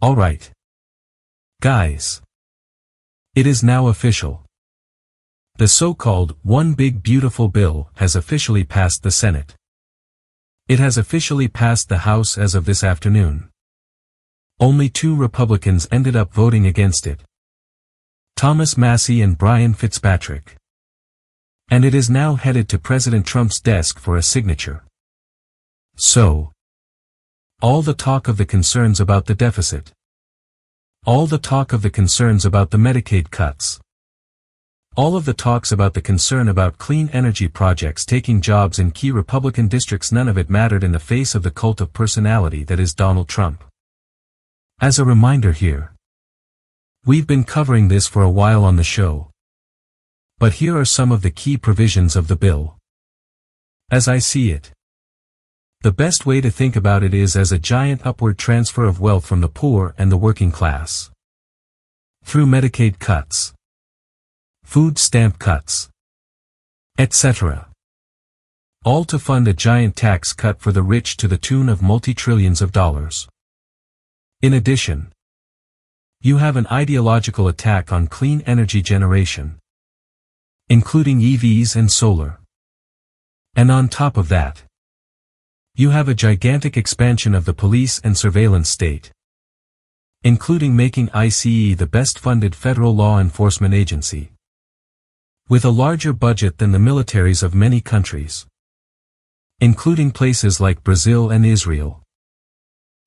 Alright. Guys. It is now official. The so-called One Big Beautiful Bill has officially passed the Senate. It has officially passed the House as of this afternoon. Only 2 Republicans ended up voting against it. Thomas Massie and Brian Fitzpatrick. And it is now headed to President Trump's desk for a signature. So, all the talk of the concerns about the deficit. All the talk of the concerns about the Medicaid cuts. All of the talks about the concern about clean energy projects taking jobs in key Republican districts, none of it mattered in the face of the cult of personality that is Donald Trump. As a reminder here, we've been covering this for a while on the show. But here are some of the key provisions of the bill. As I see it, the best way to think about it is as a giant upward transfer of wealth from the poor and the working class. Through Medicaid cuts, food stamp cuts, etc. All to fund a giant tax cut for the rich to the tune of multi-trillions of dollars. In addition, you have an ideological attack on clean energy generation, including EVs and solar. And on top of that, you have a gigantic expansion of the police and surveillance state, including making ICE the best-funded federal law enforcement agency, with a larger budget than the militaries of many countries, including places like Brazil and Israel.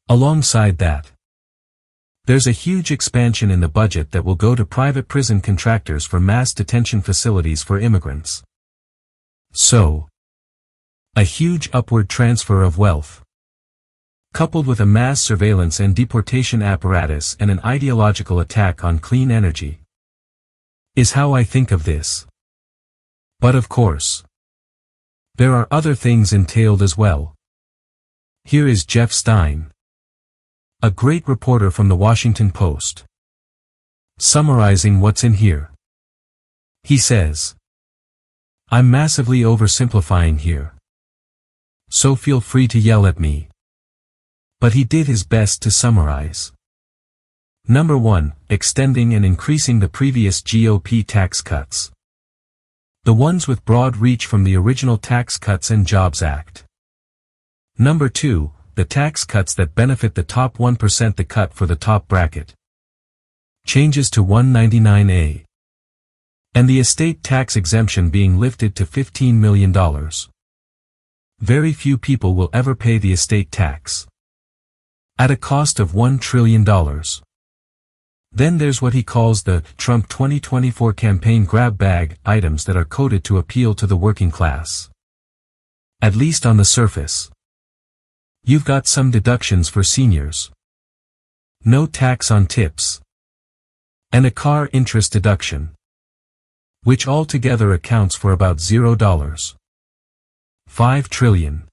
Alongside that, there's a huge expansion in the budget that will go to private prison contractors for mass detention facilities for immigrants. So, a huge upward transfer of wealth, coupled with a mass surveillance and deportation apparatus and an ideological attack on clean energy, is how I think of this. But of course, there are other things entailed as well. Here is Jeff Stein, a great reporter from the Washington Post, summarizing what's in here. He says, "I'm massively oversimplifying here, so feel free to yell at me." But he did his best to summarize. Number 1, extending and increasing the previous GOP tax cuts. The ones with broad reach from the original Tax Cuts and Jobs Act. Number 2, the tax cuts that benefit the top 1%, the cut for the top bracket. Changes to 199A. And the estate tax exemption being lifted to $15 million. Very few people will ever pay the estate tax. At a cost of $1 trillion. Then there's what he calls the Trump 2024 campaign grab bag items that are coded to appeal to the working class. At least on the surface. You've got some deductions for seniors. No tax on tips. And a car interest deduction, which altogether accounts for about $0. 5 trillion.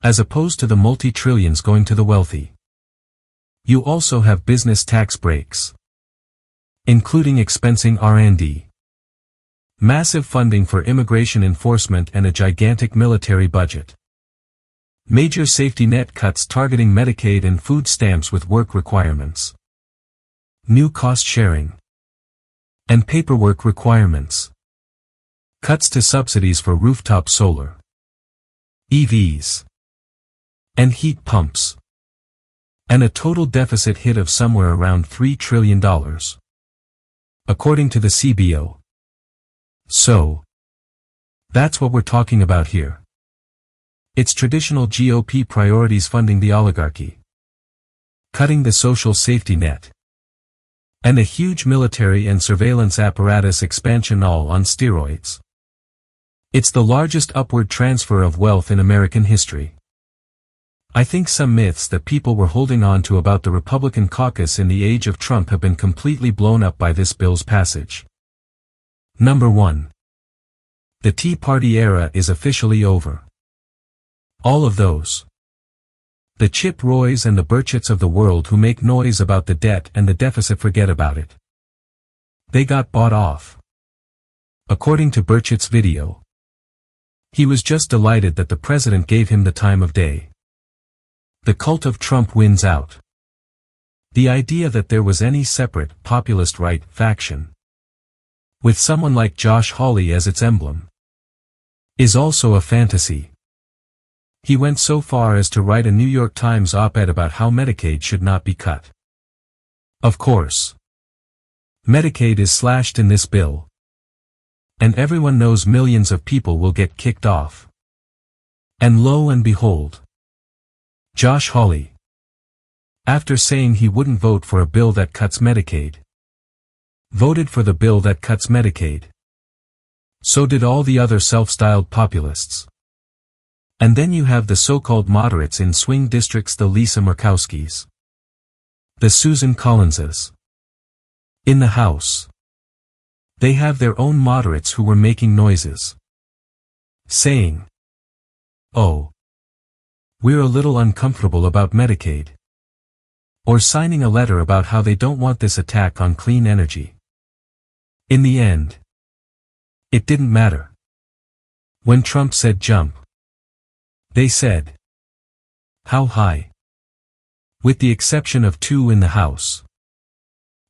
As opposed to the multi-trillions going to the wealthy. You also have business tax breaks, including expensing R&D, massive funding for immigration enforcement, and a gigantic military budget. Major safety net cuts targeting Medicaid and food stamps with work requirements. New cost sharing and paperwork requirements. Cuts to subsidies for rooftop solar, EVs, and heat pumps. And a total deficit hit of somewhere around $3 trillion. According to the CBO. So, that's what we're talking about here. It's traditional GOP priorities funding the oligarchy, cutting the social safety net, and a huge military and surveillance apparatus expansion, all on steroids. It's the largest upward transfer of wealth in American history. I think some myths that people were holding on to about the Republican caucus in the age of Trump have been completely blown up by this bill's passage. Number 1. The Tea Party era is officially over. All of those. The Chip Roys and the Burchetts of the world who make noise about the debt and the deficit, forget about it. They got bought off. According to Burchett's video, he was just delighted that the president gave him the time of day. The cult of Trump wins out. The idea that there was any separate, populist right faction, with someone like Josh Hawley as its emblem, is also a fantasy. He went so far as to write a New York Times op-ed about how Medicaid should not be cut. Of course, Medicaid is slashed in this bill, and everyone knows millions of people will get kicked off. And lo and behold, Josh Hawley, after saying he wouldn't vote for a bill that cuts Medicaid, voted for the bill that cuts Medicaid. So did all the other self-styled populists. And then you have the so-called moderates in swing districts, the Lisa Murkowskis, the Susan Collinses. In the House, they have their own moderates who were making noises, saying, "Oh, we're a little uncomfortable about Medicaid," or signing a letter about how they don't want this attack on clean energy. In the end, it didn't matter. When Trump said jump, they said, "How high?" With the exception of 2 in the House,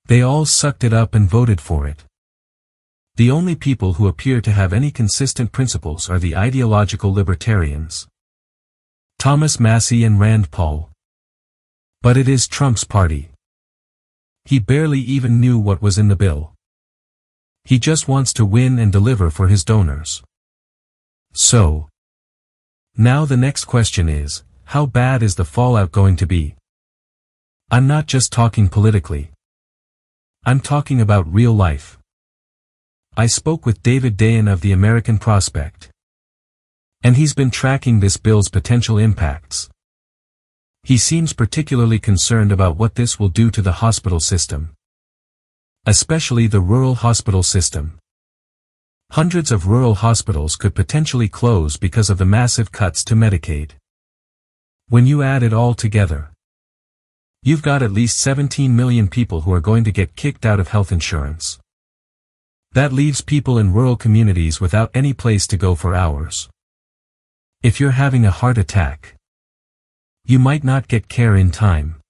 they all sucked it up and voted for it. The only people who appear to have any consistent principles are the ideological libertarians, Thomas Massie and Rand Paul. But it is Trump's party. He barely even knew what was in the bill. He just wants to win and deliver for his donors. So, now the next question is, how bad is the fallout going to be? I'm not just talking politically. I'm talking about real life. I spoke with David Dayen of the American Prospect, and he's been tracking this bill's potential impacts. He seems particularly concerned about what this will do to the hospital system, especially the rural hospital system. Hundreds of rural hospitals could potentially close because of the massive cuts to Medicaid. When you add it all together, you've got at least 17 million people who are going to get kicked out of health insurance. That leaves people in rural communities without any place to go for hours. If you're having a heart attack, you might not get care in time.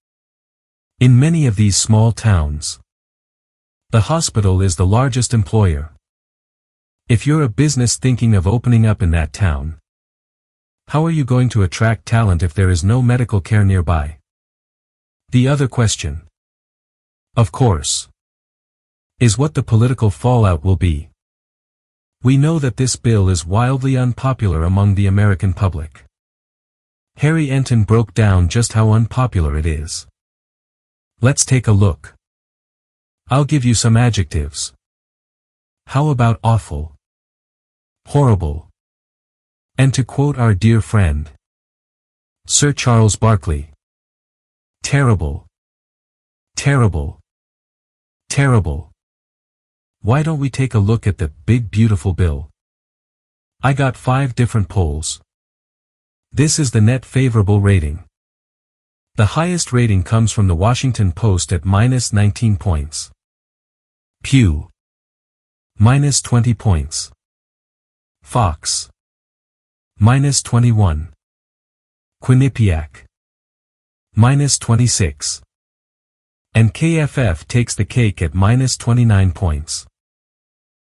In many of these small towns, the hospital is the largest employer. If you're a business thinking of opening up in that town, how are you going to attract talent if there is no medical care nearby? The other question, of course, is what the political fallout will be. We know that this bill is wildly unpopular among the American public. Harry Enton broke down just how unpopular it is. Let's take a look. I'll give you some adjectives. How about awful? Horrible. And to quote our dear friend, Sir Charles Barkley, terrible. Terrible. Terrible. Why don't we take a look at the big beautiful bill? I got 5 different polls. This is the net favorable rating. The highest rating comes from the Washington Post at -19 points. Pew, -20 points. Fox, -21. Quinnipiac, -26. And KFF takes the cake at -29 points.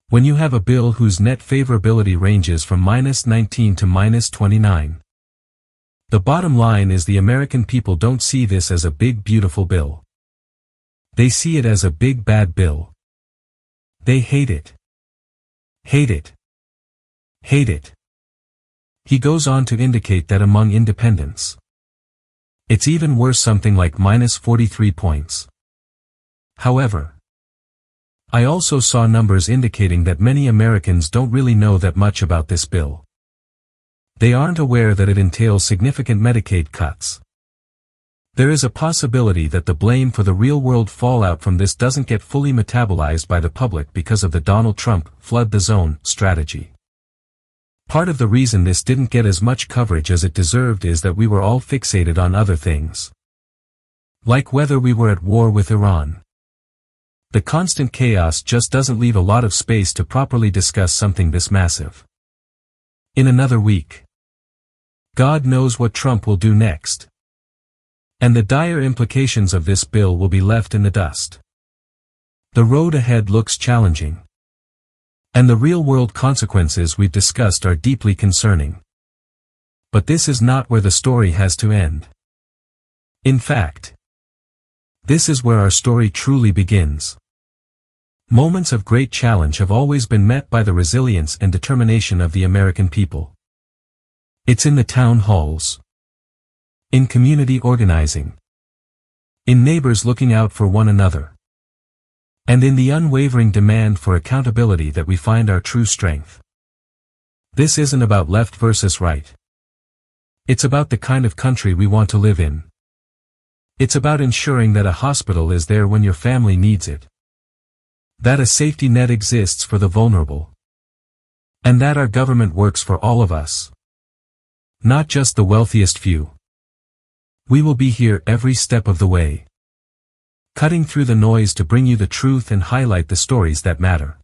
When you have a bill whose net favorability ranges from -19 to -29, the bottom line is the American people don't see this as a big beautiful bill. They see it as a big bad bill. They hate it. Hate it. Hate it. He goes on to indicate that among independents, it's even worse, something like -43 points. However, I also saw numbers indicating that many Americans don't really know that much about this bill. They aren't aware that it entails significant Medicaid cuts. There is a possibility that the blame for the real-world fallout from this doesn't get fully metabolized by the public because of the Donald Trump flood the zone strategy. Part of the reason this didn't get as much coverage as it deserved is that we were all fixated on other things, like whether we were at war with Iran. The constant chaos just doesn't leave a lot of space to properly discuss something this massive. In another week, God knows what Trump will do next. And the dire implications of this bill will be left in the dust. The road ahead looks challenging. And the real-world consequences we've discussed are deeply concerning. But this is not where the story has to end. In fact, this is where our story truly begins. Moments of great challenge have always been met by the resilience and determination of the American people. It's in the town halls, in community organizing, in neighbors looking out for one another, and in the unwavering demand for accountability that we find our true strength. This isn't about left versus right. It's about the kind of country we want to live in. It's about ensuring that a hospital is there when your family needs it, that a safety net exists for the vulnerable, and that our government works for all of us, not just the wealthiest few. We will be here every step of the way, cutting through the noise to bring you the truth and highlight the stories that matter.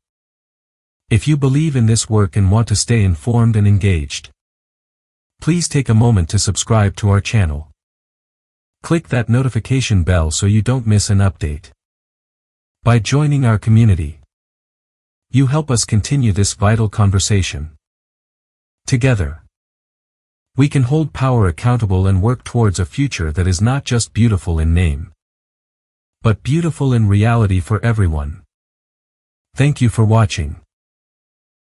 If you believe in this work and want to stay informed and engaged, please take a moment to subscribe to our channel. Click that notification bell so you don't miss an update. By joining our community, you help us continue this vital conversation. Together, we can hold power accountable and work towards a future that is not just beautiful in name, but beautiful in reality for everyone. Thank you for watching.